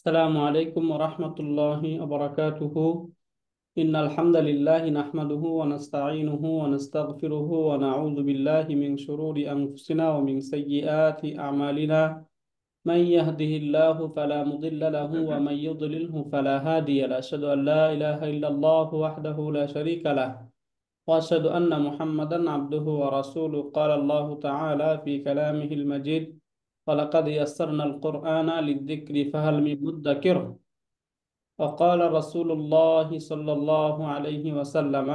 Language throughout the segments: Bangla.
السلام عليكم ورحمة الله وبركاته. إن الحمد لله نحمده ونستعينه ونستغفره ونعوذ بالله من شرور أنفسنا ومن سيئات أعمالنا. من يهده الله فلا مضل له ومن يضلله فلا هادي له. أشهد أن لا إله إلا الله وحده لا شريك له وأشهد أن محمدا عبده ورسوله. قال الله تعالى في كلامه المجيد: ولقد يسرنا القرآن للذكر فهل من مدكر. وقال رسول الله صلى الله عليه وسلم: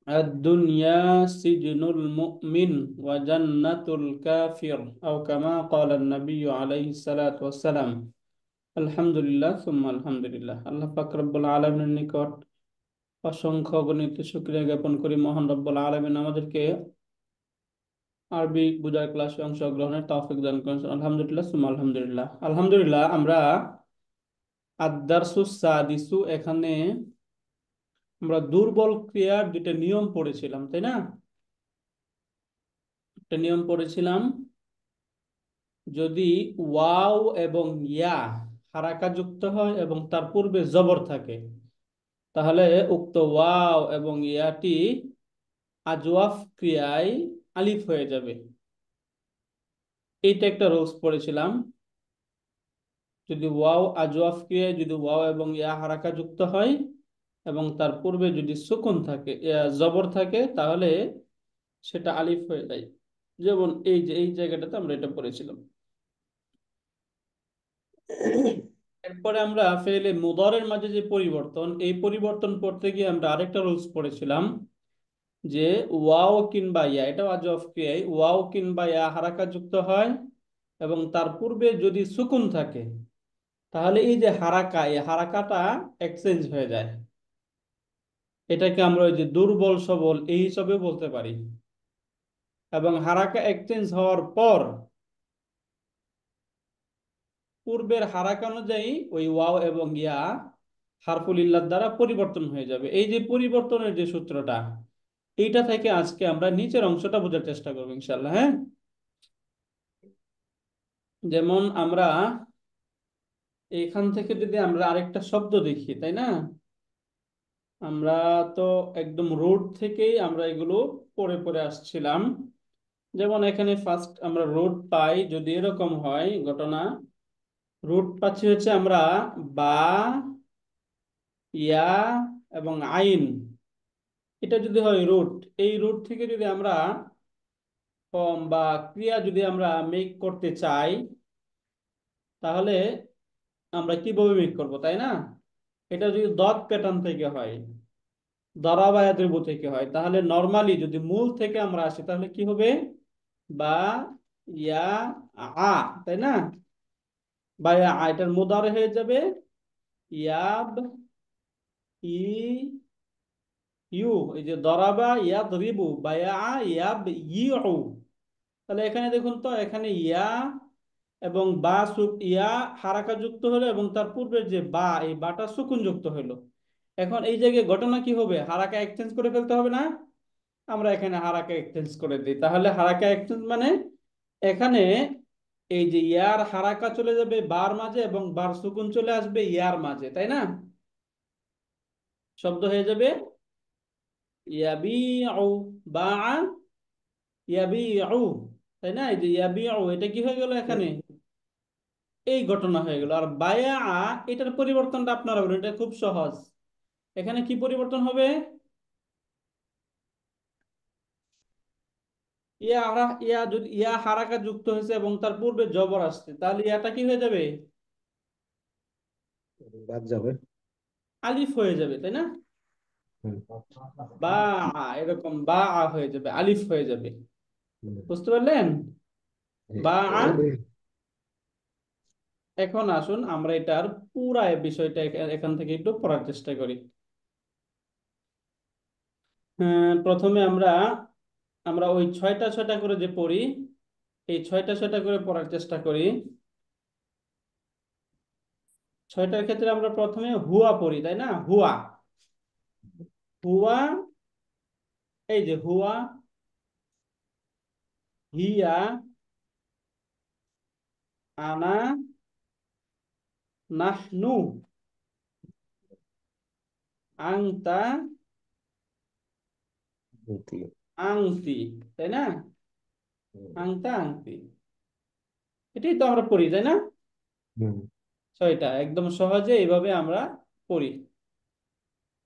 الدنيا سجن المؤمن وجنة الكافر، أو كما قال النبي عليه الصلاة والسلام. আলহামদুলিল্লাহ সুম্মা আলহামদুলিল্লাহ। আল্লাহ পাক রব্বুল আলামিনের নিকট অসংখ্য গণিত শুকরিয়া জ্ঞাপন করি। মহান রব্বুল আলামিন আমাদেরকে আরবি বুঝার ক্লাসে অংশগ্রহণের তৌফিক দান করেছেন। আলহামদুলিল্লাহ সুম্মা আলহামদুলিল্লাহ। আলহামদুলিল্লাহ, আমরা আদ-দারসুস সাদিসু, এখানে আমরা দুর্বল ক্রিয়ার দুইটা নিয়ম পড়েছিলাম, তাই না? একটা নিয়ম পড়েছিলাম, যদি ওয়াও এবং ইয়া হারাকা যুক্ত হয় এবং তার পূর্বে জবর থাকে, তাহলে উক্ত ওয়াও এবং ইয়াটি আজওয়াফ ক্রিয়ায় আলিফ হয়ে যাবে। এইটা একটা রুলস পড়েছিলাম। যদি ওয়াও আজওয়াফ ক্রিয়ায় যদি ওয়াও এবং ইয়া হারাকা যুক্ত হয় এবং তার পূর্বে যদি সুকুন থাকে, জবর থাকে, তাহলে সেটা আলিফ হয়ে যায়। যেমন এই যে এই জায়গাটাতে আমরা এটা পড়েছিলাম। এরপরে আমরা ফেলে মুদরের মাঝে যে পরিবর্তন, এই পরিবর্তন করতে গিয়ে আমরা আরেকটা রুলস পড়েছিলাম, যে ওয়াও কিংবা ইয়া, এটা ওয়াজব ক্রিয়ায় ওয়াও কিংবা ইয়া হারাকা যুক্ত হয় এবং তার পূর্বে যদি সুকুন থাকে, তাহলে এই যে হারাকা, এই হারাকাটা এক্সচেঞ্জ হয়ে যায়। এটাকে আমরা ওই যে দুর্বল সবল এই হিসাবে বলতে পারি। এবং হারাকা এক্সচেঞ্জ হওয়ার পর পূর্বের হারাকা অনুযায়ী ওই ওয়াও এবং ইয়া হারফুল ইল্লাহ দ্বারা পরিবর্তন হয়ে যাবে। এই যে পরিবর্তনের যে সূত্রটা, এইটা থেকে আজকে আমরা নিচের অংশটা বোঝার চেষ্টা করবো ইনশাল্লাহ। হ্যাঁ, যেমন আমরা এখান থেকে যদি আমরা আরেকটা শব্দ দেখি, তাই না? আমরা তো একদম রুট থেকেই আমরা এগুলো পড়ে পড়ে আসছিলাম। যেমন এখানে ফার্স্ট আমরা রুট পাই, যদি এরকম হয় ঘটনা, রুট পাচ্ছি হচ্ছে আমরা বা, ইয়া এবং আইন। এটা যদি হয় রুট, এই রুট থেকে যদি আমরা ফর্ম বা ক্রিয়া যদি আমরা মেক করতে চাই, তাহলে আমরা কিভাবে মেক করব, তাই না? এটা যদি ডট প্যাটার্ন থেকে হয়, দারাবা ইয়াদরিবু থেকে হয়, তাহলে নরমালি যদি মূল থেকে আমরা আসি, তাহলে কি হবে? বা, ইয়া, আ, তাই না? বা ইয়া আ, এটার মুদারে হয়ে যাবে ইয়াব, ই, ইউ। এই যে দরাবা ইয়াদরিবু, বায়া ইয়াব, ইউ। তাহলে এখানে দেখুন তো, এখানে ইয়া এবং বা ইয়া হারাকা যুক্ত হলো এবং তার পূর্বের যে বা, এই বাটা সুকুন যুক্ত হলো। এখন এই জায়গায় ঘটনা কি হবে? হারাকা এক্সচেঞ্জ করে ফেলতে হবে না? আমরা এখানে হারাকা এক্সচেঞ্জ করে দিই। তাহলে হারাকা এক্সচেঞ্জ মানে এখানে এই যে ইয়ার হারাকা চলে যাবে বার মাঝে এবং বার সুকুন চলে আসবে ইয়ার মাঝে, তাই না? শব্দ হয়ে যাবে ইয়াবিউ, বা, ইয়াবিউ, তাই না? এই যে ইয়াবিউ, এটা কি হয়ে গেল এখানে? এই ঘটনা হয়ে গেল। আর বায়া, এটার পরিবর্তনটা আপনারা বলুন, এটা খুব সহজ। এখানে কি পরিবর্তন হবে? ইয়া যদি ইয়া হারাকা যুক্ত হয়েছে এবং তার পূর্বে জবর আসছে, তাহলে ইয়াটা কি হয়ে যাবে? বাদ যাবে। আলিফ হয়ে যাবে, তাই না? হুম, বা, এরকম বা হয়ে যাবে, আলিফ হয়ে যাবে। হুম, বুঝতে পারলেন? বা। হুম। এখন আসুন আমরা এটার পুরা বিষয়টা এখান থেকে একটু পড়ার চেষ্টা করি। প্রথমে আমরা আমরা ওই ছয়টা ছয়টা করে যে পড়ি, এই ছয়টা ছয়টা করে পড়ার চেষ্টা করি। ছয়টার ক্ষেত্রে আমরা প্রথমে হুয়া পড়ি, তাই না? হুয়া, হুয়া, এই যে হুয়া, হিয়া, আনা, নাহনু, আংতা, অন্তি। আংতি, তাই না? হুম। আংতা, আংতি, এটাই তো আমরা পড়ি, তাই না? হুম। ছয়টা একদম সহজে এইভাবে আমরা পড়ি।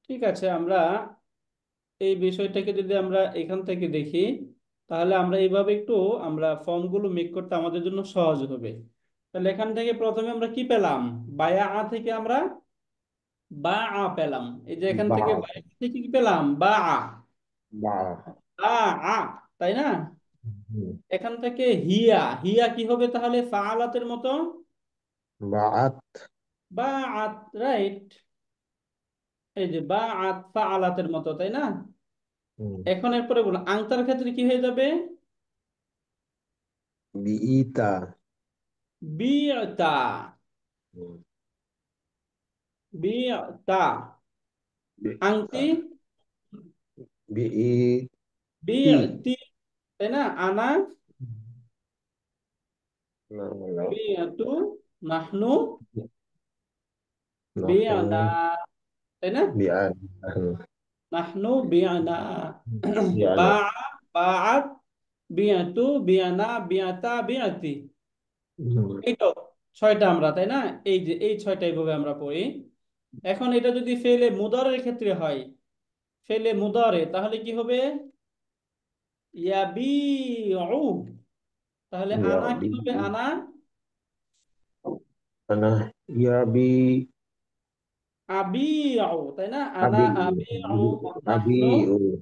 ঠিক আছে, আমরা এই বিষয়টাকে যদি আমরা এখান থেকে দেখি, তাহলে আমরা এইভাবে একটু আমরা ফর্মগুলো মেক করতে আমাদের জন্য সহজ হবে। তাহলে এখান থেকে প্রথমে আমরা কি পেলাম? বায়া আ থেকে আমরা বা আ পেলাম। এই যে এখান বা থেকে বায়া আ থেকে কি পেলাম? বা আ, বা। বা আ, তাই না? হুম। এখান থেকে হিয়া, হিয়া কি হবে তাহলে? ফাআলাতের মতো, বাআত। বা আত, রাইট। এই যে বা আত ফাআলাতের মতো, তাই না? হুম। এখন এরপরে বলুন আংতার ক্ষেত্রে কি হয়ে যাবে? বিইতা। বিতা, হুম। বিতা। বিইতা। আংটি, বিইতি। বিতি, তাই না? আনা, না, না, বিআতু, নাহনু, নাহনু বিআনা, তাই না? বিআন। নাহনু বিআনা। বিআনা। বাআ, বাআত, বিআতু, বিআনা, বিআতা, বিআতি। হুম। এই তো ছয়টা আমরা, তাই না? এই যে এই ছয়টা এইভাবে আমরা পড়ি। এখন এটা যদি ফেলে মুদারের ক্ষেত্রে হয়, ফেলে মুদারে, তাহলে কি হবে? ইয়াবিউ, তাহলে আনা কি ইয়াবি। হবে? আনা, আনা ইয়াবি। আবিউ, তাই না? আনা আবি। আবিউ, আবি নাহনু ও।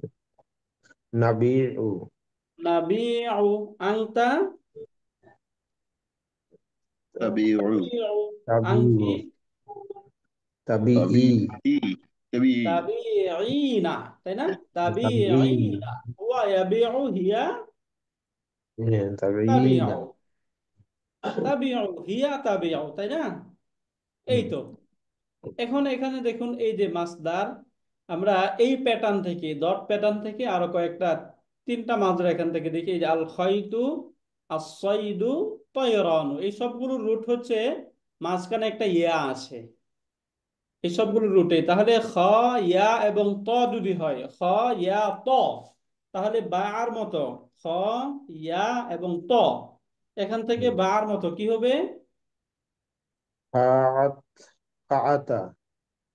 নাবি ও। নাবিউ, আনতা تبيعوا তাবিউ, তাবি ও। আনতি তাবি ই। تبيعي تبيعي তাবিঈনা, তাই না? তাবি ই। তাবিঈনা, হুয়া ইয়াবিউ, হিয়া তাবি ই তাবিউ, না। তাবিউ হিয়া তাবিউ, তাই না? এই হুম। তো। এখন এখানে দেখুন এই যে মাসদার, আমরা এই প্যাটার্ন থেকে, ডট প্যাটার্ন থেকে আরো কয়েকটা, তিনটা মাজরা এখান থেকে দেখি। এই যে আল খাইতু, আসসাইদু, তয়রানু, এই সবগুলো রুট হচ্ছে মাঝখানে একটা ইয়া আছে। এই সবগুলো রুটে, তাহলে খ, ইয়া এবং ত যদি হয়, খ, ইয়া, ত, তাহলে বা আর মতো খ, ইয়া এবং ত। এখান থেকে হুম। বা আর মতো কি হবে? কাআত। কাআতা।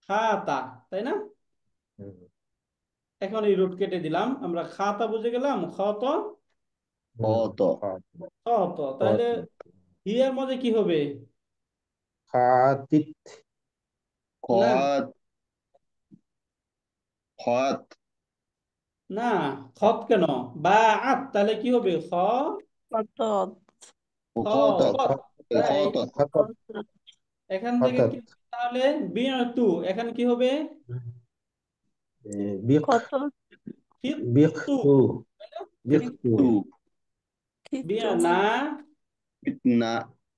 খাতা, তাই না? হুম। এখন এই রুট কেটে দিলাম, আমরা খাতা বুঝে গেলাম, খ তো, হুম। خاطة কাআত। খ তো, তাহলে হিয়ার মধ্যে কি হবে? কাআতিত। না, قات قات না, খত কেন? বা আত, তাহলে কি হবে? খ, خطاط. খ, وخاطة কত, রাইট। وخاطة খাতাত। خطاط. এখান থেকে খাতাত। কি তাহলে? বিআতু, এখানে কি হবে? বিক। خطاط. ফিতু, বিকতু। বিকতু। كتو. تو كتو. বিয়ানা, فتنة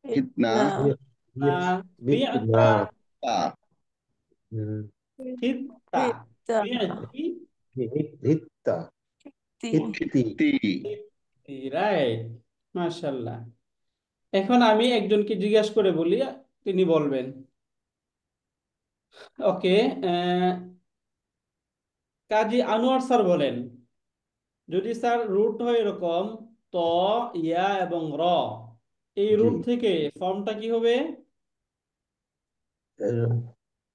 إتنا. فتنة বিক বিক বিআতা, বিকনা। تا ফিত্তা, إتا. বিআতি, হিত্তা। تي. হিত্তি। كتي রাইট, মাশাআল্লাহ। এখন আমি একজনকে জিজ্ঞাসা করে বলি, তিনি বলবেন। ওকে, কাজী আনোয়ার স্যার বলেন, যদি স্যার রুট হয় এরকম ত, ইয়া এবং র, এই জি। রুট থেকে ফর্মটা কি হবে? এর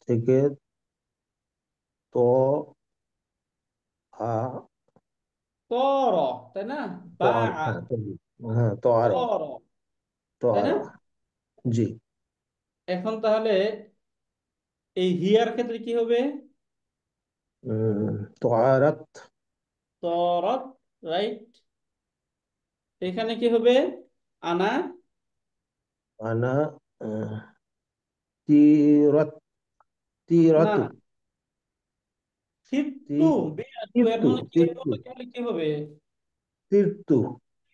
থেকে তো আ তর, তাই না? তো বা আর আ, হ্যাঁ তো হ্যাঁ তো আর তর, তো তাই আর না? জি। এখন তাহলে এই হিয়ার ক্ষেত্রে কি হবে? তো আরাত। তরত, রাইট। এখানে কি হবে? আনা, আনা তিরাত। না, তিরাতু। থিত্তু, তি- বিআতু, এর তিরতু। মানে কি এর তিরতু। মতো কি হলে কি হবে? তিরতু।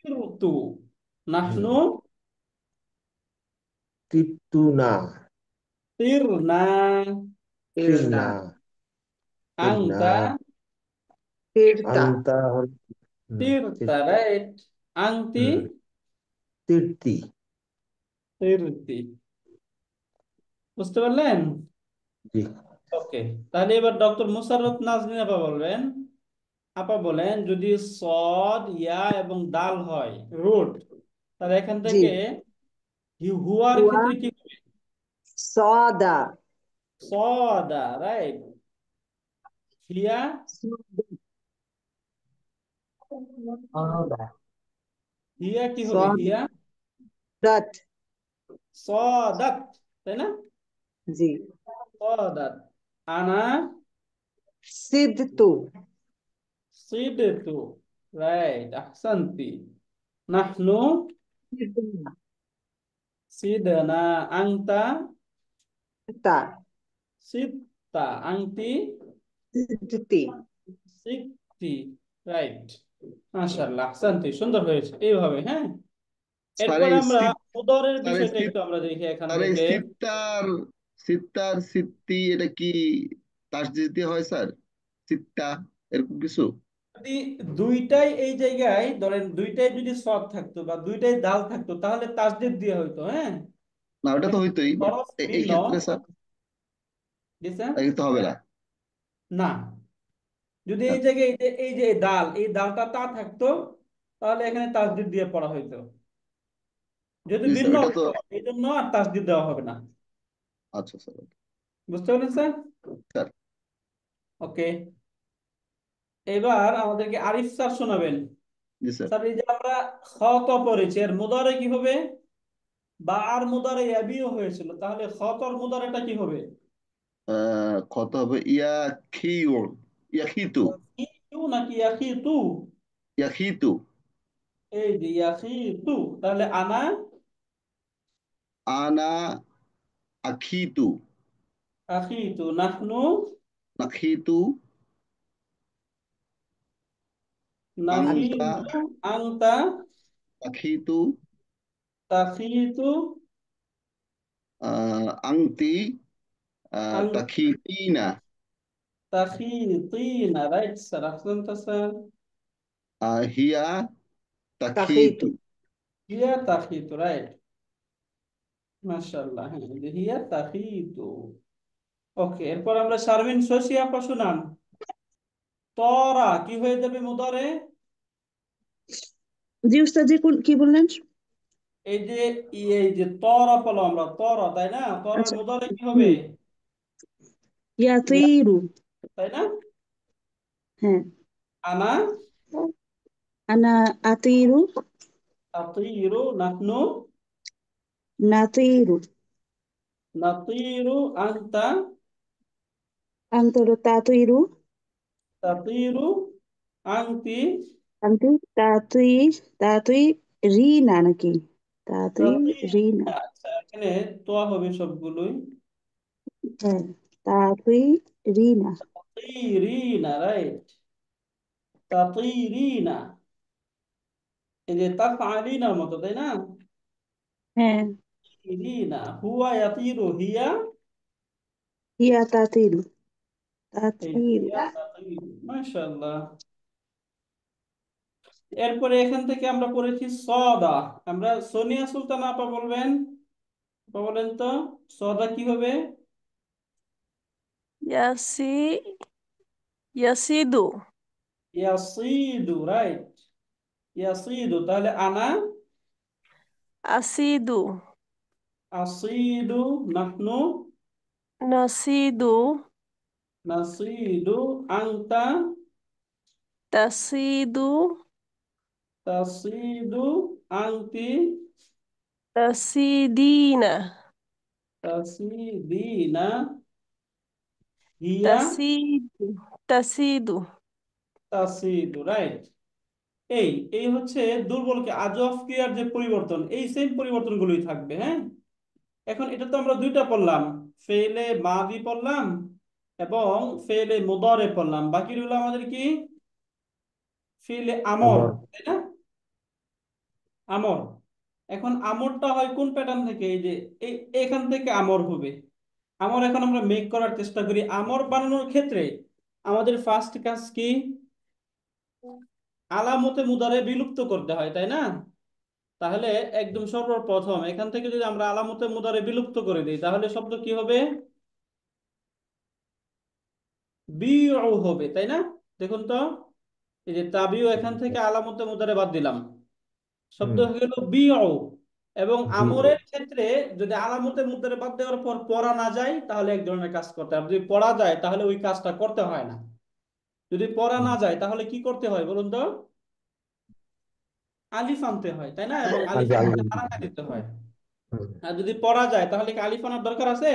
তিরতু, হুম। নাহনু তিরতু না। তিরনা, তিরনা। তিরনা। আংতা إرتا. আংতা। তিরতা, তিরতা। রাইট। আংতি হুম। তিরতি। সিরতি। বুঝতে পারলেন? জি। ওকে, তাহলে এবার ডক্টর মুশাররফ নাজনীন আপা বলবেন। আপা বলেন, যদি সদ, ইয়া এবং দাল হয় রুট, তাহলে এখান জি। থেকে হুয়ার হুয়া ক্ষেত্রে কি হবে? সদা সদা, রাইট। হিয়া, হিয়া কি হবে? হিয়া সদাত। সদাত, তাই না? জি। সদাত। আনা সিদতু। সিদতু, রাইট, আহসানতি। নাহনু সিদনা। সিদনা। আনতা তা সিত্তা। আনতি সিদতি। সিক্তি, রাইট। মাশাআল্লাহ, আহসানতি, সুন্দর হয়েছে। এইভাবে, হ্যাঁ। স্যার এরপরে এই আমরা সিত উদরের স্যার এই বিষয়টা সিত একটু আমরা দেখি এখান স্যার এই থেকে। সিত্তার সিত্তার সিত্তি এটা কি তাসদিদ দিয়ে হয় স্যার? সিত্তা এরকম কিছু? যদি দুইটাই এই জায়গায় ধরেন, দুইটাই যদি সদ থাকতো বা দুইটাই দাল থাকতো, তাহলে তাসদিদ দিয়ে হইতো, হ্যাঁ। না ওটা তো এখন হইতোই, বাট হরফ এই ভিন্ন। ক্ষেত্রে স্যার জি স্যার। এটা তো হবে না। না, যদি এই আচ্ছা, জায়গায় এই যে এই দালটা তা থাকতো, তাহলে এখানে তাসদিদ দিয়ে পড়া হইতো। যদি জি স্যার ভিন্ন এটা তো। হতো, এই জন্য আর তাসদিদ দেওয়া হবে না। আচ্ছা স্যার। বুঝতে পারলেন স্যার? স্যার ওকে, এবার আমাদেরকে আরিফ স্যার শোনাবেন। জি স্যার। স্যার, এই যে আমরা খ ত পড়েছি, এর মুদারে কি হবে? বা আর মুদারে ইয়াবিও হয়েছিল, তাহলে খ তর মুদারেটা কি হবে? কত হবে? ইয়াখিউ, ইয়াখিতু, ইয়াখিতু নাকি ইয়াখিতু? ইয়াখিতু। এই যে ইয়াখিতু, তাহলে আনা আনা আখিতু, আখিতু। নাহনু নাখিতু, আনতা নাখিতু। আনতা আখিতু, তাখিতু। আংতি আন তাখিতিনা, তাখিতিনা, রাইট স্যার, আহসানতা স্যার। হিয়া তাখিতু। তাখিতু। হিয়া তাখিতু, রাইট। মাশাআল্লাহ, হ্যাঁ, এই যে হিয়া তাখিতু। ওকে, এরপর আমরা শারমিন শশী আপা শুনান। তরা কি হয়ে যাবে মুদারে? জি উস্তাদ, জি কি বললেন? এই যে এই যে তরা পেলাম আমরা, তরা, তাই না? তরার আচ্ছা। মুদারে কি হবে? হুম। ইয়াতিরু। তাই না? হ্যাঁ। আনা আনা আতিরু। আতিরু। নাহনু নাতিরু। নাতিরু। আনতা আন্তর তাতিরু। তাতিরু। আনতি আন্তি তাতুই। তাতুই রিনা নাকি? তাতুই রিনা। তাতিরিনা। আচ্ছা, এখানে তোয়া হবে সবগুলোই। হ্যাঁ। তাতুই রিনা। তাতিরিনা, রাইট। তাতিরিনা, এই যে তাফআলিনার মতো, তাই না? হ্যাঁ। ইরিনা। হুয়া ইয়াতিরু। হিয়া হিয়া তাতিরু। এই যে তাতিরু। হিয়া তাতিরু। মাশাআল্লাহ। এরপরে এখান থেকে আমরা পড়েছি সদা। আমরা সোনিয়া সুলতানা আপা বলবেন। আপা বলেন তো, সদা কি হবে? ইয়াসি ইয়াসিদু। ইয়াসিদু, রাইট। ইয়াসিদু, তাহলে আনা আসিদু। আসিদু। নাহনু নাসিদু। নাসিদু। আনতা তাসিদু। তাসিদু। আনতি তাসিদিনা। তাসিদিনা। হিয়া তাসিদু। তাসিদু। তাসিদু, রাইট। এই এই হচ্ছে দুর্বলকে আজফ ক্রিয়ার যে পরিবর্তন, এই সেম পরিবর্তনগুলোই থাকবে, হ্যাঁ। এখন এটা তো আমরা দুইটা পড়লাম, ফেলে মাদি পড়লাম এবং ফেলে মুদারে পড়লাম। বাকি রইল আমাদের কি? ফেলে আমর, আমর। তাই না? আমর। এখন আমরটা হয় কোন প্যাটার্ন থেকে? এই যে এখান থেকে আমর হবে। আমর এখন আমরা মেক করার চেষ্টা করি। আমর বানানোর ক্ষেত্রে আমাদের ফার্স্ট কাজ কি? আলামতে মুদারে বিলুপ্ত করতে হয়, তাই না? তাহলে একদম সর্বপ্রথম এখান থেকে যদি আমরা আলামতে মুদারে বিলুপ্ত করে দিই তাহলে শব্দ কি হবে? বিউ হবে, তাই না? দেখুন তো, এই যে তাবিউ, এখান থেকে আলামতে মুদারে বাদ দিলাম, শব্দ হয়ে গেল বিউ। এবং আমরের ক্ষেত্রে যদি আলামতে মুদারে বাদ দেওয়ার পর পড়া না যায় তাহলে এক ধরনের কাজ করতে হবে, যদি পড়া যায় তাহলে ওই কাজটা করতে হয় না। যদি পড়া না যায় তাহলে কি করতে হয় বলুন তো? আলিফ আনতে হয়, তাই না? এবং আলিফের মধ্যে হারাকা দিতে হয়। আর যদি পড়া যায় তাহলে কি আলিফ আনার দরকার আছে?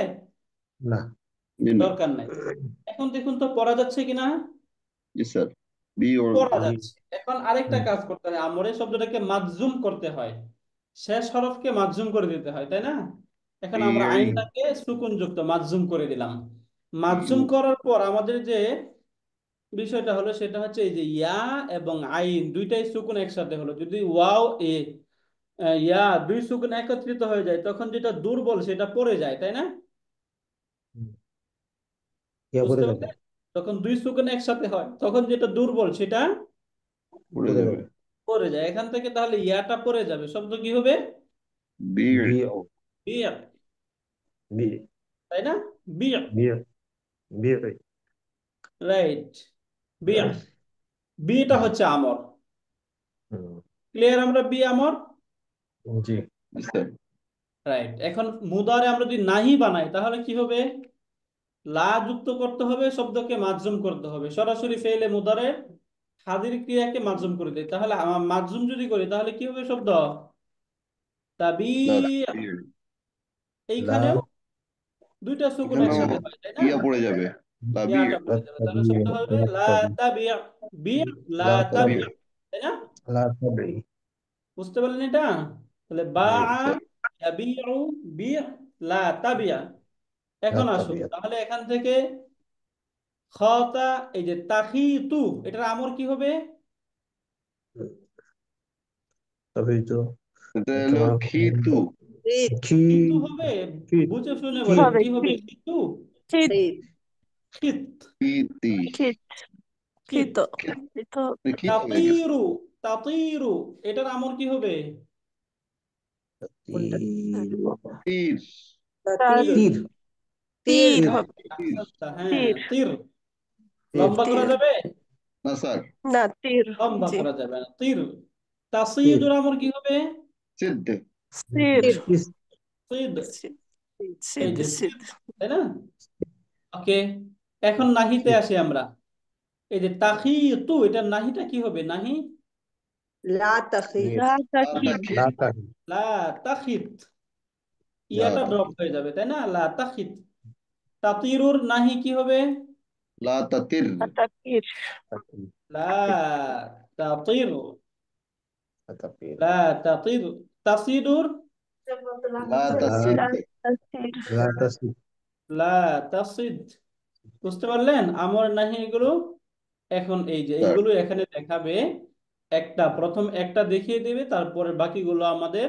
না। জি না। দরকার নাই। এখন দেখুন তো পড়া যাচ্ছে কিনা? জি স্যার। বি ওর পড়া যাচ্ছে। এখন আরেকটা কাজ করতে হয়, আমরের শব্দটাকে মাজজুম করতে হয়, শেষ হরফকে মাজজুম করে দিতে হয়, তাই না? এখন আমরা বি আইনটাকে সুকুন যুক্ত মাজজুম করে দিলাম। মাজজুম করার পর আমাদের যে বিষয়টা হলো সেটা হচ্ছে এই যে ইয়া এবং আইন দুইটাই সুকুন একসাথে হলো। যদি ওয়াও এ ইয়া দুই সুকুন একত্রিত হয়ে যায় তখন যেটা দুর্বল সেটা পড়ে যায়, তাই না? ইয়া পড়ে বুঝতে যাবে। পারলে? যখন দুই সুকুন একসাথে হয় তখন যেটা দুর্বল সেটা পড়ে যাবে। পড়ে যায়। এখান থেকে তাহলে ইয়াটা পড়ে যাবে, শব্দ কি হবে? বিড়। বিও বিয়া, বি তাই না? বিয়া, বিও বিও রাইট, বিয়া। বিটা হচ্ছে আমর। ক্লিয়ার? আমরা বি আমর, জি। জি স্যার। রাইট। এখন মুদারে আমরা যদি নাহি বানাই তাহলে কি হবে? লা যুক্ত করতে হবে, শব্দকে মাজজুম করতে হবে, সরাসরি ফেলে মুদারে হাজির ক্রিয়াকে মাজজুম করে দেয়। তাহলে মাজজুম যদি করি তাহলে কি হবে শব্দ? তাবি। না বিড়। লা এইখানেও দুইটা সুকুন এখানেও একসাথে হয়, তাই না? ইয়া পড়ে যাবে। লা বিড়। ইয়াটা পড়ে যাবে, তাহলে শব্দ হবে লা তাবি, বি লা লা তাবি, বিড়। তাই না? লা তাবি বুঝতে পারলেন এটা? তাহলে বা জি। স্যার। ইয়াবিউ বি লা তাবিয়া। লা এখন আসুন তাবি তাহলে এখান থেকে খতা, এই যে তাখিতু, এটার আমর কি হবে? তবে তো এটা হলো তোমার খিতু। খি খিতু হবে? খি বুঝে শুনে খি বলেন, হবে কি হবে? খিতু, খিত খিত, খিতি। খিত খিত। খিত খিত খিত হয়ে গেছে। তাতিরু, তাতিরু, এটার আমর কি হবে? তীর। তার তীর তীর তীর হবে আচ্ছা, হ্যাঁ, তীর তীর। তীর লম্বা করা তীর যাবে? না স্যার। না তীর লম্বা জি করা যাবে না, তীর। তীর তাসিদুর আমর কি হবে? সিদ্ধ। সির সিস সিদ, সিদ এই সিদ যে সিদ সিদ, তাই না? ওকে, এখন নাহিতে সিস আসি আমরা। এই যে তাখিতু, এটা নাহিটা কি হবে? নাহি লা তাখির লা লা তাকিদ তাকি। লা তাহি লা তাখিত, লা ইয়াটা ড্রপ তাকি। হয়ে যাবে, তাই না? লা তাখিত। তাতিরুর নাহি কি হবে? লা তাতির। লা তাকির তাকি লা তাতির, তাপির লা তাতির। তাসিদুর লা লা লা তাসিদ। তাসির লা তাসি লা তাসিদ। বুঝতে পারলেন আমর নাহি এগুলো? এখন এই যে স্যার। এইগুলো এখানে দেখাবে, একটা প্রথম একটা দেখিয়ে দেবে, তারপরে বাকিগুলো আমাদের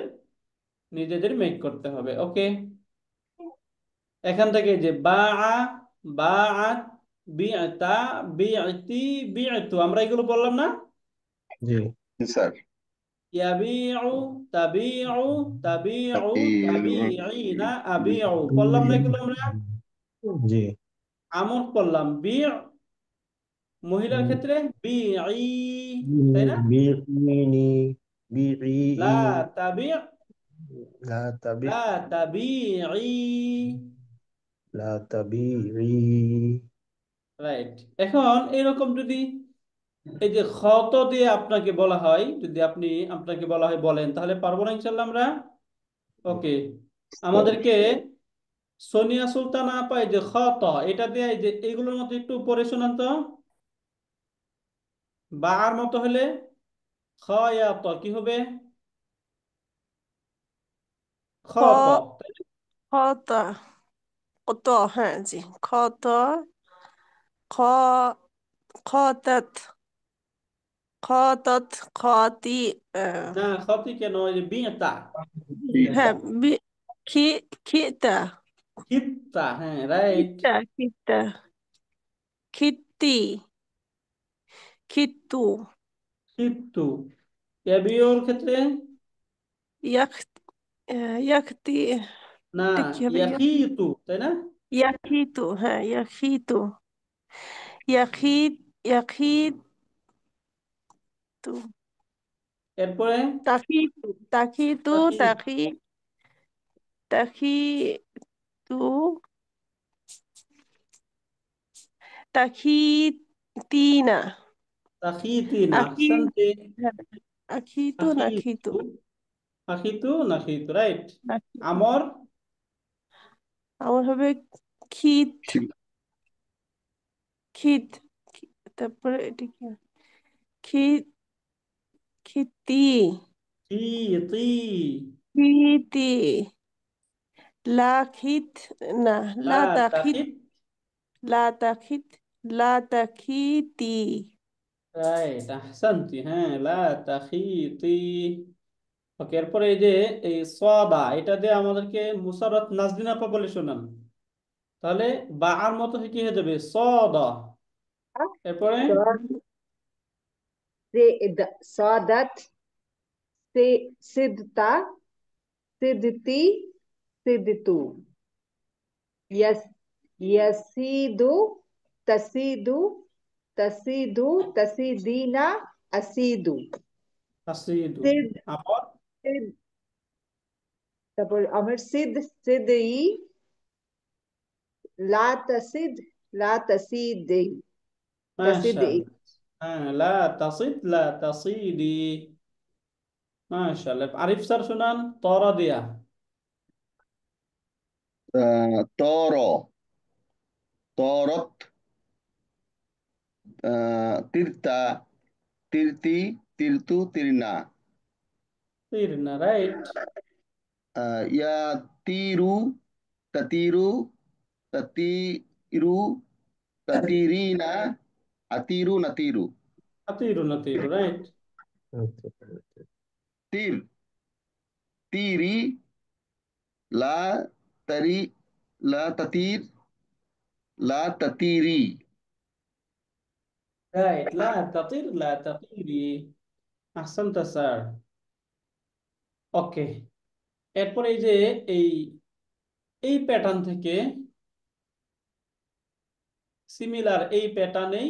নিজেদের মেক করতে হবে। ওকে, এখান থেকে যে বাআত, বিআতা, বিআতি, বিআতু, আমরা এগুলো বললাম না? জি জি স্যার। ইয়াবিউ, তাবিউ, তাবিউ, তাবিউ। তাবিঈনা, আবিউ, বললাম না এগুলো আমরা? জি আমর করলাম বি, মহিলার ক্ষেত্রে বিঈ, তাই না? বিইনি লা বিই তাবি, লা তাবি লা তাবিঈ, লা তাবিই রাইট। এখন এরকম যদি এই যে খত দিয়ে আপনাকে বলা হয়, যদি আপনাকে বলা হয় বলেন, তাহলে পারবো না ইনশাল্লাহ আমরা? ওকে, স্যার। আমাদেরকে সোনিয়া সুলতানা পাই যে খত, এটা দিয়ে এই যে এইগুলোর মতো একটু পড়ে শোনান তো। বা আর মতো হলে খয়াত কি হবে? খ খত, খত কত হ্যাঁ জি খত খ খতত খতত খতি না খতি কেন, এই যে বিয়তা, বিটা। হ্যাঁ খি খিতা খিত্তা, হ্যাঁ, রাইট। খিতা খিতা খিত্তি খিত্তু খিত্তু। এবিওর ক্ষেত্রে ইয়াক ইয়াকতি না, এটা কি হবে ইয়াখিতু, তাই না? ইয়াখিতু, হ্যাঁ ইয়াখিতু, ইয়াখিত ইয়াখিতু, এরপরে তাখিতু তাখিতু তাকিদ, তাখি তাখিতু তাখিতিনা, তাখিতিনা, আখি, আহসানতি। হ্যাঁ, আখিতু নাখিতু আখিতু, আখিতু, নাখিতু, রাইট। নাখিতু। আমর, আমার হবে খিত ছিল। খিত তারপরে এটা কি খিত খিতি খিতি, খিতি লা খিত না লা লা তাখিত তাখিত, লা তাখিত লা তাখিতি রাইট, আহসানতি, হ্যাঁ, লা তাখিতি। ওকে, এরপরে এই যে এই সাদা, এটা দিয়ে আমাদেরকে মুসাররত নাজনীন আপা বলে শোনান, তাহলে বা আর মতো কি হয়ে যাবে, সাদা। এরপরে صادت صدتا صدتي صدتو يس يسيد تسيد تسيد تسيدين أسيد তাসিদু, سد আমর, سد তারপর আমার সিদ সিদই লা তাসিদ লা তাসিদি তাসিদি মাশাআল্লাহ, হ্যাঁ, লা তাসিদ লা তাসিদি, মাশাআল্লাহ। আরিফ স্যার শোনান তরা দিয়া। তর, তরত, তিরতা, তিরতি, তিরতু, তিরনা, তীর না, রাইট। ইয়া তিরু, তাতিরু, তাতিরু, তাতিরিনা, আতিরু, নাতিরু, আতিরু নাতিরু, রাইট। তির, তিরি, লা তারি, লা তাতির, লা তাতিরি, রাইট, লা তাতির লা তাতিরি, আহসানতা স্যার। ওকে, এরপর এই যে এই এই প্যাটার্ন থেকে সিমিলার এই প্যাটার্নেই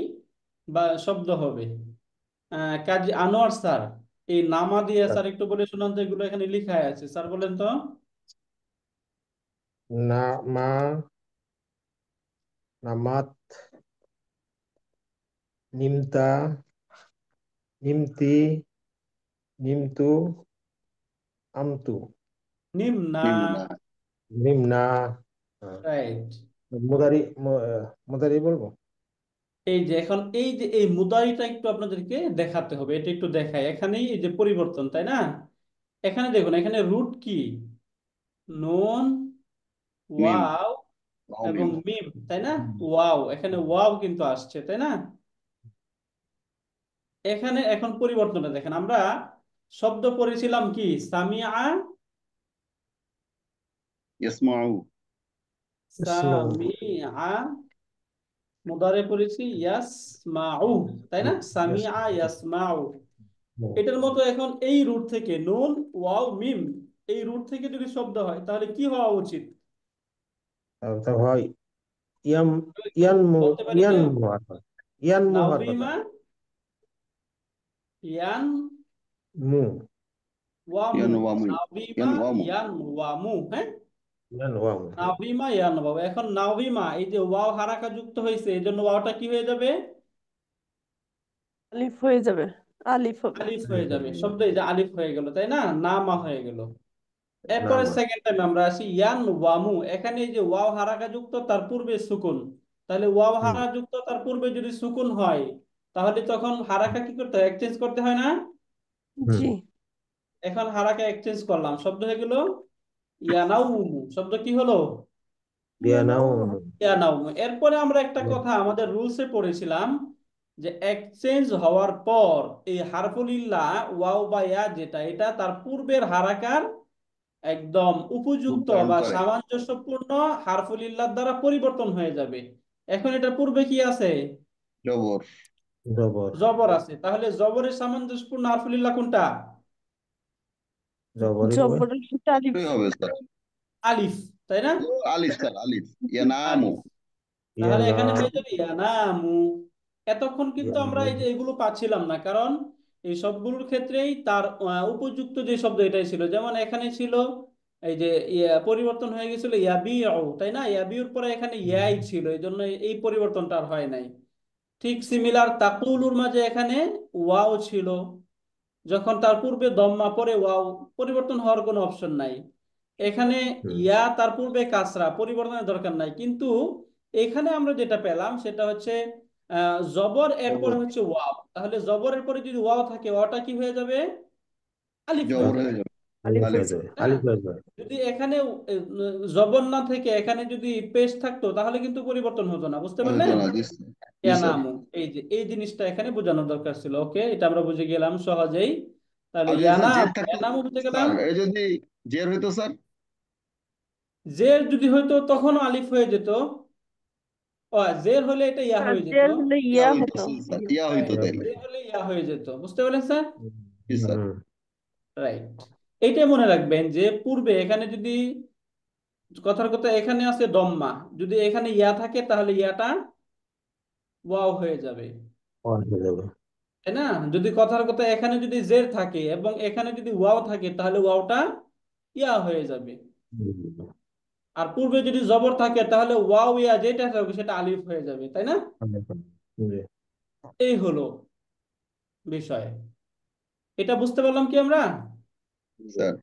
বা শব্দ হবে। কাজী আনোয়ার স্যার, এই নামা দিয়ে স্যার একটু বলে শোনান তো, এগুলো এখানে লেখা আছে স্যার, বলেন তো। নামা, নামাত, নিমতা, নিমতি, নিমতু, আমতু, নিম্না, নিম্না, নিমনা। রাইট। মুদারি মুদারি বলবো। এই যে এখন এই যে এই মুদারিটা একটু আপনাদেরকে দেখাতে হবে, এটা একটু দেখাই। এখানেই এই যে পরিবর্তন, তাই না? এখানে দেখুন, এখানে রুট কি, নুন, মিম, ওয়াও ওয়াও এবং মিম, মিম, তাই না? ওয়াও, এখানে ওয়াও কিন্তু আসছে, তাই না? এখানে এখন পরিবর্তনটা দেখেন, আমরা শব্দ পড়েছিলাম কি, সামিআ, ইয়াসমাউ, ইসমাউ, সামিআ, মুদারে পড়েছি ইয়াসমাউ, তাই না? সামিআ ইয়াসমাউ। এটার মতো এখন এই রুট থেকে নুন, ওয়াও, মিম, এই রুট থেকে যদি শব্দ হয় তাহলে কি হওয়া উচিত? তারপর হয় ইয়াম, ইয়ানমু, বলতে পারি কেউ? ইয়ানমু হারফা, ইয়ানমু হারফাতা, নাউবিমা, ইয়ান মু, ওয়ামু, ইয়ানওয়ামু, নাউবিমা ইয়ানওয়ামু, ইয়ান ওয়ামু, হ্যাঁ, ইয়ানওয়ামু। নাউবিমা ইয়ান ওয়াও। এখন নাউবিমা, এই যে ওয়াও হারাকা যুক্ত হয়েছে, এই জন্য ওয়াওটা কি হয়ে যাবে, আলিফ হয়ে যাবে, আলিফ হবে। আলিফ হয়ে যাবে, শব্দ এই যে আলিফ হয়ে গেল, তাই না? নামা হয়ে গেল। এরপরে নামা, সেকেন্ড টাইম আমরা আসি ইয়ান ওয়ামু, এখানে এই যে ওয়াও হারাকা যুক্ত তার পূর্বে সুকুন, তাহলে ওয়াও হুম, হারা যুক্ত তার পূর্বে যদি সুকুন হয়, তাহলে তখন হারাকা কি করতে হয়, এক্সচেঞ্জ করতে হয় না? হুম, জি, এখন হারাকা এক্সচেঞ্জ করলাম, শব্দ হয়ে গেল ইয়ানাউমু, শব্দ কি হলো, ইয়ানাউমু, ইয়ানাউমু। এরপরে আমরা একটা কথা আমাদের রুলসে পড়েছিলাম, যে এক্সচেঞ্জ হওয়ার পর এই হারফুল ইল্লা, ওয়াও বা ইয়া যেটা, এটা তার পূর্বের হারাকার একদম রূপ উপযুক্ত ধারণ বা করে, সামঞ্জস্যপূর্ণ হারফুল ইল্লার দ্বারা পরিবর্তন হয়ে যাবে। এখন এটার পূর্বে কি আছে, জবর, জবর, জবর আছে, তাহলে জবরের সামঞ্জস্যপূর্ণ হারফুল ইল্লাহ কোনটা? জবরই হবে। জবরের সাথে আলিফ। কি হবে স্যার? আলিফ, তাই না? ও আলিফ স্যার, আলিফ। ইয়ানামু। আলিফ, তাহলে এখানে ইয়ানাম, হয়ে যাবে ইয়ানামু। এতক্ষণ কিন্তু আমরা এই যে ইয়ানাম। এগুলো পাচ্ছিলাম না, কারণ এই সবগুলোর ক্ষেত্রেই তার উপযুক্ত যে শব্দ এটাই ছিল। যেমন এখানে ছিল এই যে পরিবর্তন হয়ে গেছিল ইয়াবিউ, তাই না? ইয়াবিউর পরে এখানে ইয়াই ছিল, এই জন্য এই পরিবর্তনটা আর হয় নাই। ঠিক সিমিলার তাকুলুর মাঝে এখানে ওয়াও ছিল, যখন তার পূর্বে দম্মা পরে ওয়াও, পরিবর্তন হওয়ার কোনো অপশন নাই। এখানে হুম, ইয়া, তার পূর্বে কাসরা, পরিবর্তনের দরকার নাই। কিন্তু এখানে আমরা যেটা পেলাম সেটা হচ্ছে জবর, এরপরে হচ্ছে ওয়াও। তাহলে জবরের পরে যদি ওয়াও থাকে, ওয়াওটা কি হয়ে যাবে? আলিফ হয়ে জবর যাবে, হয়ে যাবে। আলিফ আলিফ হয়ে হয়ে যাবে। যাবে, না? আলিফ হয়ে যাবে। যদি এখানে জবর না থেকে এখানে যদি পেশ থাকতো, তাহলে কিন্তু পরিবর্তন হতো না, বুঝতে হতো পারলেন? না, জি স্যার। জি স্যার। ইয়ানামু, এই যে এই জিনিসটা এখানে বোঝানোর দরকার ছিল। ওকে, এটা আমরা বুঝে গেলাম সহজেই। তাহলে আর যদি স্যার ইয়ানাম, জের থাকতো, ইয়ানামু বুঝে গেলাম। স্যার এই যদি জের হইতো স্যার? জের যদি হইতো তখনও আলিফ হয়ে যেত। ও, জের হলে এটা ইয়া আর হয়ে যেত। জের হলে ইয়া ইয়া হইতো হতো। স্যার, ইয়া হইতো ইয়া তাইলে। জের হলে ইয়া হয়ে যেত, বুঝতে পারলেন স্যার? জি স্যার। হুম, রাইট। এইটাই মনে রাখবেন যে পূর্বে এখানে যদি কথার কথা এখানে আছে দম্মা, যদি এখানে ইয়া থাকে তাহলে ইয়াটা ওয়াও হয়ে যাবে, অন হয়ে যাবে। তাই না? যদি কথার কথা এখানে যদি জের থাকে এবং এখানে যদি ওয়াও থাকে, তাহলে ওয়াওটা ইয়া হয়ে যাবে। হুম, আর পূর্বে যদি জবর থাকে তাহলে ওয়াও ইয়া যেটা থাকবে সেটা আলিফ হয়ে যাবে, তাই না? জি। এই হলো বিষয়। এটা বুঝতে পারলাম কি আমরা? স্যার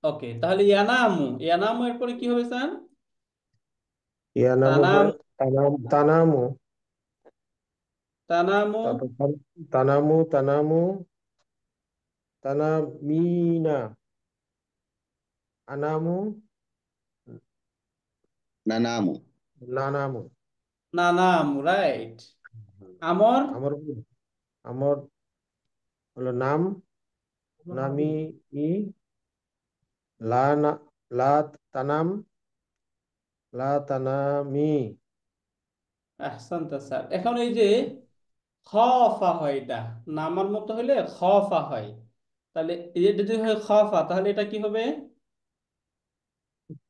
ওকে, তাহলে ইয়ানামু, ইয়ানামু এরপরে কি হবে স্যার? ইয়ানামু তানাম, হয় তানামু। তানামু, তারপর তানামু, তানামু, তানামিনা, আনামু, নানামু। নানামু। নানামু, রাইট। আমর, আমার আমার হলো নাম, নামি, ই, লা না, লা তানাম, লা তানামি। আহসানতা স্যার। এখন এই যে খফা হয়, এটা নামার মতো হলে খফা হয়, তাহলে এই যে যদি হয় খফা, তাহলে এটা কি হবে?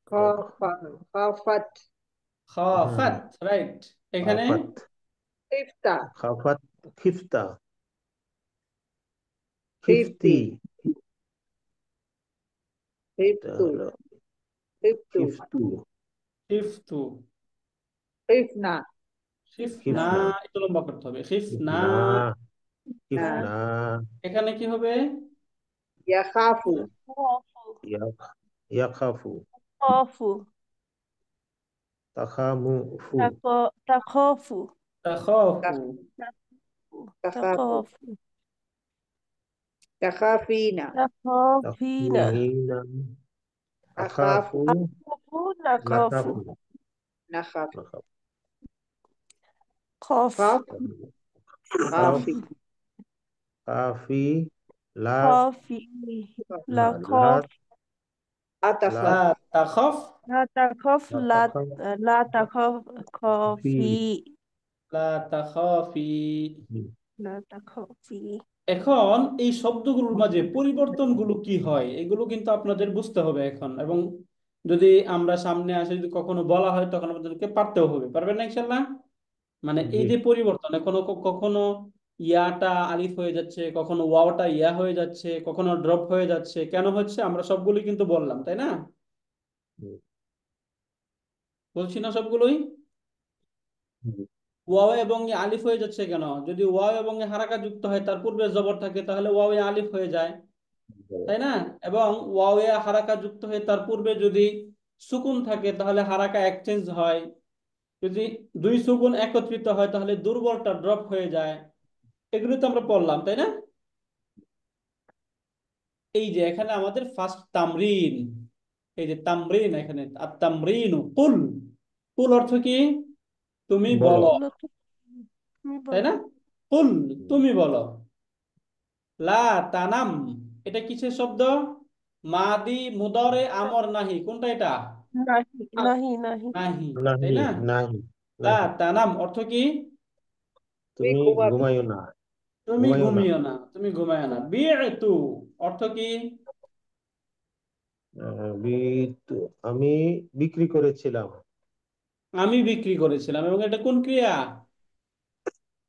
খাফা, খাফাত, হুম, খাফাত, রাইট। এখানে খাফাত, খিফতা, খাফাত, খিফতা, খিফতি, খিফতি। এটা খিফতু, হলো খিফতু, খিফতু, খিফতু, খিফনা, খিফনা, খিফনা, একটু লম্বা করতে হবে, খিফনা। খিফনা, না, খিফনা, এখানে কি হবে? ইয়াখাফু, ইয়াখাফু, ইয়াখাফু, খাফু, তাখামুফু, তাখাফু, তাখাফু, তাখাফু, তাখাফু, তাখাফিনা, তাখাফিনা, তাখমিনা, আখাফু, আখাফু, আখাফু, নাখাফু, নাখাফু, নাখাফু, নাখাফু, খফ, খাফ, খাফ, খাফি, কাফি, লা, খাফি, লা, লাখফ, লা, লা আতাখাফ, তাখাফ, লা তাখফ, লা লা তাখাফ, লা তাখফ, ফি, খফি, লা তাখাফি। লা তাখফি। এখন এই শব্দগুলোর মাঝে পরিবর্তনগুলো কি হয় এগুলো কিন্তু আপনাদের বুঝতে হবে এখন, এবং যদি আমরা সামনে আসে যদি কখনো বলা হয় তখন আমাদেরকে পারতেও হবে, পারবেন না ইনশাল্লাহ? মানে এই জি, যে পরিবর্তন, কখনো কখনো ইয়াটা আলিফ হয়ে যাচ্ছে, কখনো ওয়াওটা ইয়া হয়ে যাচ্ছে, কখনো ড্রপ হয়ে যাচ্ছে, কেন হচ্ছে আমরা সবগুলি কিন্তু বললাম, তাই না? জি, বলছি না সবগুলোই? জি, ওয়াও এবং এ আলিফ হয়ে যাচ্ছে কেন? যদি ওয়াও এবং এ হারাকা যুক্ত হয়, তার পূর্বে জবর থাকে, তাহলে ওয়াও এ আলিফ হয়ে যায়, তাই না? এবং ওয়াও এ হারাকা যুক্ত হয়ে তার পূর্বে যদি সুকুন থাকে, তাহলে হারাকা এক্সচেঞ্জ হয়। যদি দুই সুকুন একত্রিত হয়, তাহলে দুর্বলটা ড্রপ হয়ে যায়। এগুলো তো আমরা পড়লাম, তাই না? এই যে এখানে আমাদের ফার্স্ট তামরিন, এই যে তামরিন, এখানে আর তামরিন কুল, কুল অর্থ কি? তুমি বলো। বলো, মূলত তুমি তাই বলো। না? কুল, তুমি বলো। লা তানাম, এটা কিসের শব্দ? মাদি, মুদরে, আমর, নাহি, কোনটা এটা? নাহি, নাহি, নাহি। নাহি, তাই নাহি, না? নাহি, লা নাহি। তানাম অর্থ কি? তুমি তুমি ঘুমাবি, ঘুমাইও না, তুমি ঘুমাইও না। ঘুমিও না, তুমি ঘুমায় না। বি'তু অর্থ কি? আমি বিক্রি করেছিলাম। আমি বিক্রি করেছিলাম, এবং এটা কোন ক্রিয়া?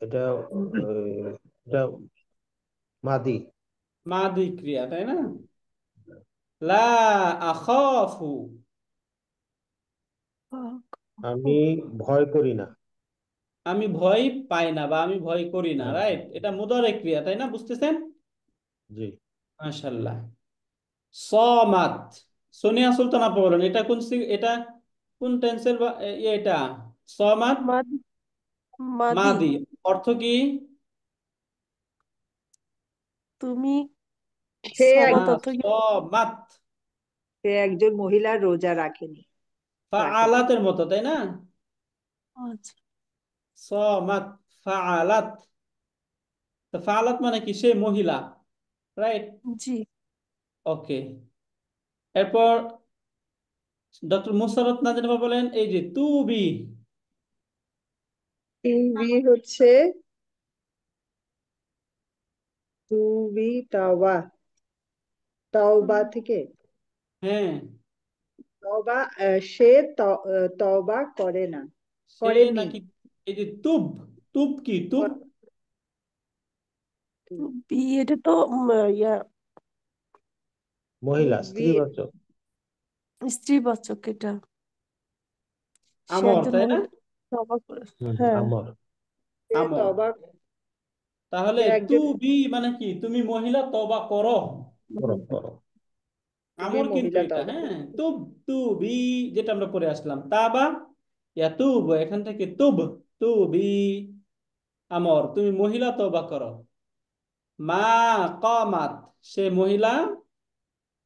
এটা এটা মাদি। মাদি ক্রিয়া, তাই না? লা আখাফু, আমি ভয় করি না। আমি ভয় পাই না বা আমি ভয় করি না, হ্যাঁ, রাইট? এটা মুদারে ক্রিয়া, তাই না? বুঝতেছেন? জি। মাশাআল্লাহ। সমাত, সোনিয়া সুলতান আপা বলেন এটা এটা কোন টেন্সের বা এটা? সমাত মাদি মাদি মাদি, অর্থ কি? তুমি সে এক সমাত না, অর্থ কি? সমাত সে একজন মহিলা রোজা রাখেনি। ফাআলাতের মতো, তাই না? আচ্ছা, সমাত, ফাআলাত। তো ফাআলাত মানে কি? সে মহিলা, রাইট? জি। ওকে। এরপর ডক্টর মুসাররত নাজির আপা বলেন এই যে তুবি। তুবি হচ্ছে তুবি তাওবা, তাওবা থেকে হ্যাঁ, তওবা, সে তওবা করে না, সে করেনি। নাকি? এই যে তুব, তুব কি? তুব এটা তো ইয়া মহিলা, বি স্ত্রীবাচক। স্ত্রীবাচক। এটা সে আমর, একজন তাই না? মহিলা তওবা করে। হ্যাঁ, আমর। সে আমর। তওবা, তাহলে সে একজন, তুবি মানে কি? তুমি মহিলা তওবা করো। করো করো। তুমি আমর কিন্তু মহিলা এটা, তওবা। হ্যাঁ। তুব, তুবি, যেটা আমরা পড়ে আসলাম তাবা ইয়াতুব, এখান থেকে তুব, তুবি আমর, তুমি মহিলা তওবা করো। মা কামাত, সে মহিলা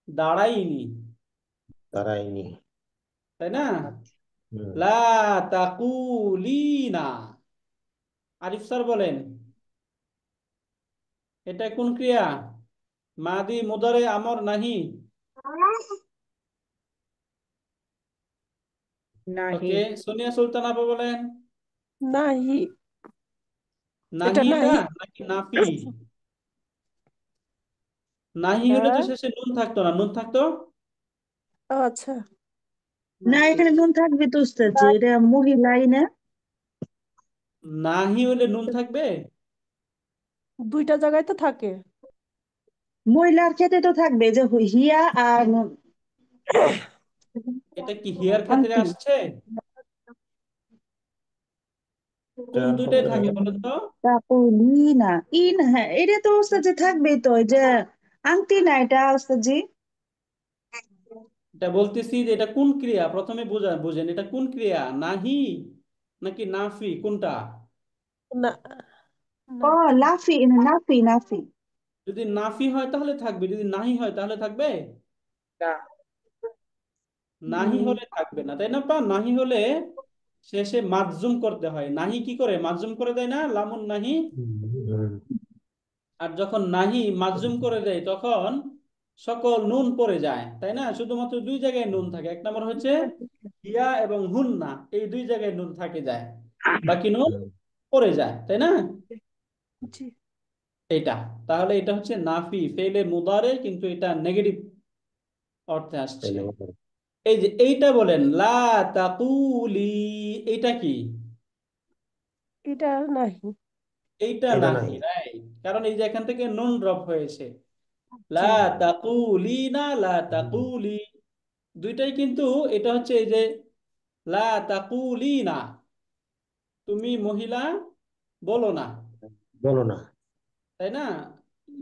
দাঁড়ায়নি, তারাইনি। তাই না? হুম, লা তাকুলিনা, আরিফ স্যার বলেন এটা কোন ক্রিয়া? মাদি মুদারে আমর নাহি? নাহি। ওকে, সোনিয়া সুলতান আপা বলেন নাহি। এটা নাহি, এটা নাহি। নাকি নাফি? নাহি হলে তো হ্যাঁ, শেষে নুন থাকতো না, নুন থাকতো? আচ্ছা। না, এখানে নুন থাকবে তো উস্তাদজি, এটা মহিলাই না। নাহি হলে নুন থাকবে? দুইটা জায়গায় তো থাকে। মহিলার ক্ষেত্রে তো থাকবে যে হিয়া আর এটা কি হিয়ার ক্ষেত্রে আংটি। আসছে? এটা কোন দুইটাই থাকে বলেন তো? তারপর না, হ্যাঁ, এটা তো উস্তাদজি থাকবেই তো, ওই যে আংটি না এটা উস্তাদজি। এটা বলতেছি যে এটা কোন ক্রিয়া, প্রথমে বুঝেন এটা কোন ক্রিয়া, নাহি নাকি নাফি, কোনটা? না, ও, নাফি। লাফি, নাফি নাফি। যদি নাফি হয় তাহলে থাকবে, যদি নাহি হয় তাহলে থাকবে? না। নাহি হুম, হলে থাকবে না, তাই না? পা নাহি হলে শেষে মাজজুম করতে হয়। নাহি কি করে মাজজুম করে দেয় না, লামুন নাহি? আর যখন নাহি মাজজুম করে দেয় তখন সকল নুন পড়ে যায়, তাই না? শুধুমাত্র দুই জায়গায় নুন থাকে, এক নম্বর হচ্ছে হিয়া এবং হুন্না, এই দুই জায়গায় নুন থাকে যায়, বাকি নুন পড়ে যায়, তাই না? জি। এটা, তাহলে এটা হচ্ছে নাফি ফেলে মুদারে, কিন্তু এটা নেগেটিভ অর্থে আসছে। এই যে এইটা বলেন লা তাকুলি, এইটা কি? এটা নাহি। এইটা এটা নাহি, নাই। রাইট? কারণ এই যে এখান থেকে নুন ড্রপ হয়েছে। লা জি। তাকুলিনা, লা তাকুলি, দুইটাই কিন্তু এটা হচ্ছে এই যে লা তাকুলিনা, তুমি মহিলা বলো না, বলো না। তাই না?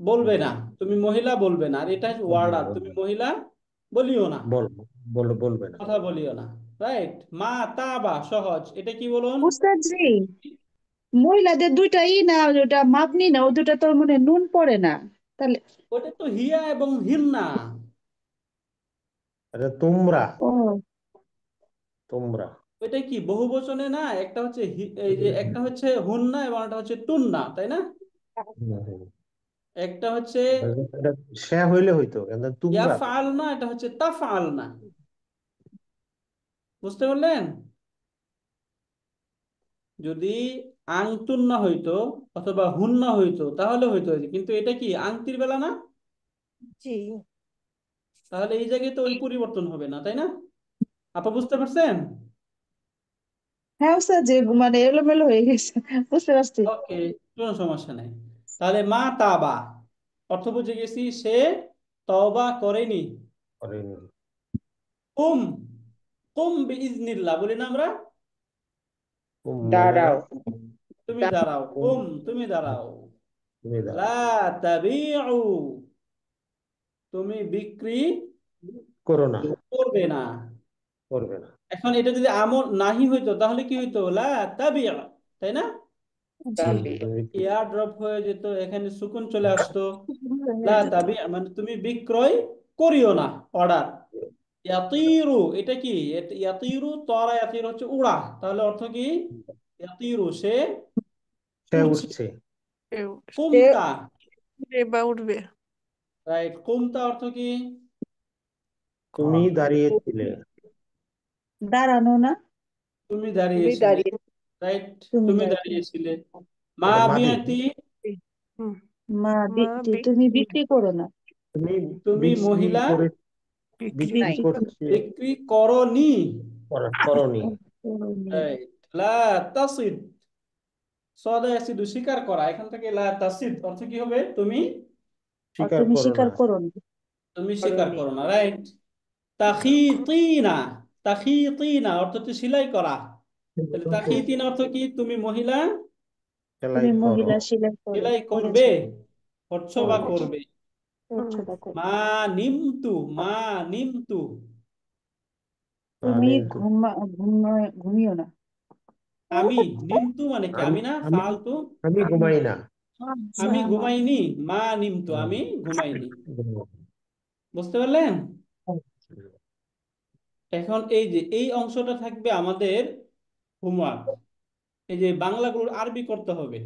বলবে না, তুমি মহিলা বলবে না। আর এটা ওয়ার্ড, তুমি মহিলা বলিও না, বল, বলবে না। কথা বলিও না, রাইট? মা তাবা সহজ, এটা কি বলুন? উস্তাদজি, মহিলাদের দুইটা না, ওটা মাপনি না, ও দুটা তো মানে নুন পড়ে না তাহলে। ওটা তো হিয়া এবং হিন্না। এটা তোমরা। ও, তোমরা। ওইটা কি বহু বচনে না? একটা হচ্ছে এই যে একটা হচ্ছে হুন্না এবং একটা হচ্ছে তুন্না, তাই না? হুম। একটা হচ্ছে এটা সে হইলে হইতো, কিন্তু তোমরা তো। ইয়াফআল না, এটা হচ্ছে তাফআল না। বুঝতে পারলেন? যদি আংতুন্না হইতো অথবা হুন্না হইতো তাহলে হইতো, কিন্তু এটা কি আংতির বেলা না? জি। তাহলে এই জায়গায় তো ওই পরিবর্তন হবে না, তাই না? আপা বুঝতে পারছেন? হ্যাঁ স্যার, যে মানে এলোমেলো হয়ে গেছে, বুঝতে পারছি। ওকে, কোনো সমস্যা নাই। তাহলে মা তাবা অর্থ বুঝে গেছি, সে তওবা করেনি। করেনি। কুম, কুম বিইজনিল্লাহ বলি না আমরা? মানে দাঁড়াও। তুমি দাঁড়াও, কুম তুমি দাঁড়াও। তুমি দাও। লা তাবিউ, তুমি বিক্রি করো না, করবে না। করবে না। এখন এটা যদি আমর নাহি হইতো তাহলে কি হইতো? লা তাবিউ, তাই না? জি দাবি। তুমি ইয়ার ড্রপ হয়ে যেত, এখানে সুকুন চলে আসতো। লা হয়ে যেত। তাবি মানে তুমি বিক্রয় করিও না, অর্ডার। ইয়াতিরু এটা কি? ইয়াতিরু, তরা ইয়াতিরু হচ্ছে উড়া, তাহলে অর্থ কি? ইয়াতিরু সে সে উড়ছে। উঠছে। সে কুমতা, উঠবে বা উঠবে। রাইট, কুমতা অর্থ কি? তুমি দাঁড়িয়েছিলে। দাঁড়ানো না? তুমি তুমি দাঁড়িয়েছিলে, দাঁড়িয়ে রাইট, তুমি তুমি দাঁড়িয়ে। দাঁড়িয়েছিলে। মা এটা মাদি। বিয়াতি, হুম। মা মা তুমি বিক্রি বিক্রি করো না। তুমি তুমি বিক্রি মহিলা করে, বিক্রি বিক্রি নাই। করতে বিক্রি করনি। করনি। করোনি। রাইট, লা তাসিদ, সদা ইয়াসিদু স্বীকার করা, এখান থেকে লা তাসিদ অর্থ কি হবে? তুমি আর স্বীকার তুমি করো স্বীকার না। করো না। তুমি স্বীকার করনি। করো না, রাইট। তাখিতিনা, তাখিতিনা অর্থ হচ্ছে সেলাই করা। তাহলে তাখিতিনা অর্থ কি? তুমি মহিলা সেলাই তুমি করো। মহিলা সিলাই করো, সেলাই করবে, করেছো, করছো বা করবে, করবে। করছো বা করবে। মা নিমতু, মা নিমতু, তুমি কিন্তু ঘুমিও না। আমি নিমতু মানে কি? আমি আমি না, আমি ফালতু। আমি ঘুমাই না। আচ্ছা। আমি ঘুমাইনি, মা নিমতু আমি ঘুমাইনি। বুঝতে পারলেন? এখন এই যে এই অংশটা থাকবে আমাদের হোমওয়ার্ক। এই যে বাংলাগুলোর আরবি করতে হবে,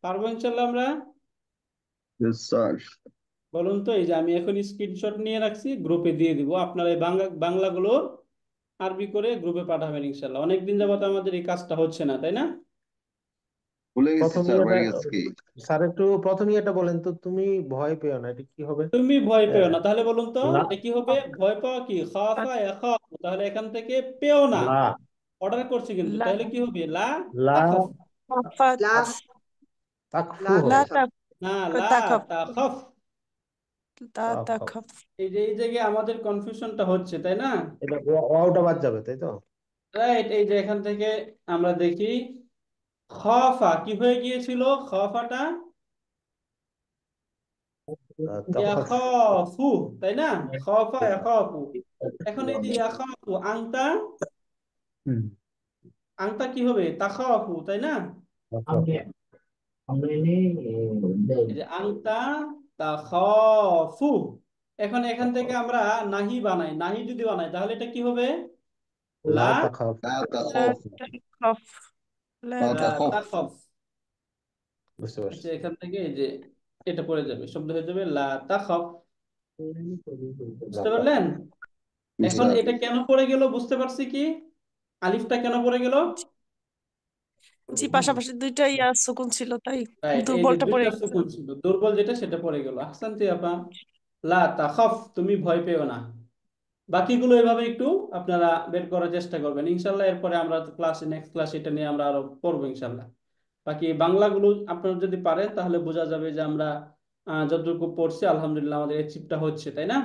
পারবো ইনশাল্লাহ আমরা? Yes, sir. বলুন তো, এই যে আমি এখন স্ক্রিনশট নিয়ে রাখছি, গ্রুপে দিয়ে দিব, আপনারা এই বাংলাগুলোর আরবি করে গ্রুপে পাঠাবেন ইনশাল্লাহ। অনেকদিন যাবত আমাদের এই কাজটা হচ্ছে না, তাই না? ভুলে গেছি প্রথম স্যার, ইয়েটা, হয়ে গেছে কি? স্যার একটু প্রথম ইয়েটা বলেন তো। তুমি ভয় পেও না, এটা কি হবে? তুমি ভয় পেও আহ, না, তাহলে বলুন তো লা এটা কি হবে? ভয় পাওয়া কি? খাফা ইয়াখাফু, তাহলে এখান থেকে পেও না লা অর্ডার করছি কিন্তু, লা তাহলে কি হবে? লা লা তাখাফ, তাখাফ, লা তাকফু লা লা হবে। তাখাফ। না লা তাখাফ, তাখাফ। লা তাখাফ। তাখাফ। এই যে এই জায়গায় আমাদের কনফিউশনটা হচ্ছে, তাই না? এটা ওয়াওটা বাদ যাবে, তাই তো? রাইট, এই যে এখান থেকে আমরা দেখি খফা কি হয়ে গিয়েছিল? খফাটা তাখাফ। ইয়াখাফু, তাই না? খফা ইয়াখাফু। এখন এই যে ইয়াখাফু, আংটা, হুম। আংটা কি হবে? তাখাফু, তাই না? এই যে আংটা তাখাফু। এখন এখান থেকে আমরা নাহি বানাই, নাহি যদি বানাই তাহলে এটা কি হবে? লা লা তাখাফ। লা লা তাখাফ, তাখাফ, লা লা লা তাখাফ। তাখাফ। বুঝতে আচ্ছা, পারছি। এখান থেকে এই যে এটা পড়ে যাবে, শব্দ হয়ে যাবে লা তাখাফ। লা বুঝতে পারলেন? তাখাফ। জি এখন স্যার। এটা কেন পড়ে গেল বুঝতে পারছি কি? আলিফটা কেন পড়ে গেল? জি পাশাপাশি দুইটা সুকুন ছিল, তাই রাইট, এই যে দুর্বলটা পড়ে দুইটা গেছে। সুকুন ছিল, দুর্বল যেটা সেটা পড়ে গেল। আহসানতি আপা। লা তাখাফ, তুমি ভয় পেও না। বাকিগুলো এভাবে একটু আপনারা বের করার চেষ্টা করবেন ইনশাল্লাহ। এরপরে আমরা ক্লাসে, নেক্সট ক্লাসে এটা নিয়ে আমরা আরো পড়বো ইনশাল্লাহ। বাকি বাংলাগুলো আপনারা যদি পারেন তাহলে বোঝা যাবে যে আমরা যতটুকু পড়ছি আলহামদুলিল্লাহ আমাদের অ্যাচিভটা হচ্ছে, তাই না?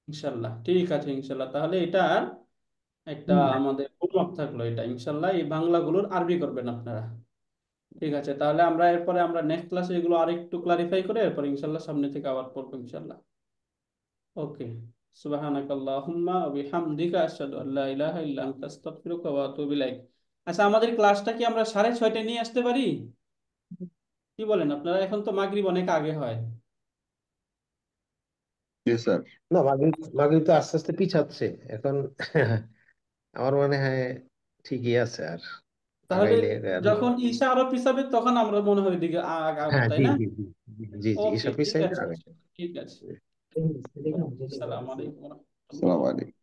ইনশাল্লাহ ঠিক আছে। ইনশাল্লাহ তাহলে এটা একটা আমাদের হোমওয়ার্ক থাকলো, এটা ইনশাল্লাহ এই বাংলাগুলোর আরবি করবেন আপনারা। ঠিক আছে, তাহলে আমরা এরপরে আমরা নেক্সট ক্লাসে এগুলো আরেকটু ক্লারিফাই করে এরপর ইনশাল্লাহ সামনে থেকে আবার পড়বো ইনশাল্লাহ। ওকে, সুবহানাকাল্লাহুম্মা ওয়া বিহামদিকা আশহাদু আল্লা ইলাহা ইল্লা আনতা আস্তাগফিরুকা ওয়া আতুবু ইলাইক। আচ্ছা, আমাদের ক্লাসটা কি আমরা 6:30টায় নিয়ে আসতে পারি? কি বলেন আপনারা? এখন তো মাগরিব অনেক আগে হয়। জি স্যার। না, মাগরিব তো আস্তে আস্তে পিছাচ্ছে এখন। আমার মনে হয় ঠিকই আছে। আর তাহলে আগাইলে আর। যখন ঈশা আরো পিছাবে তখন আমরা মনে হয় দিকে আগাবো, হ্যাঁ, তাই জি না? জি জি। জি জি, ওকে, এসব ঠিক পিছাইলে আছে, আগাই। ঠিক আছে। ওকে, আসসালামু আলাইকুম ওয়া রাহমাতুল্লাহ। আসসালামু আলাইকুম।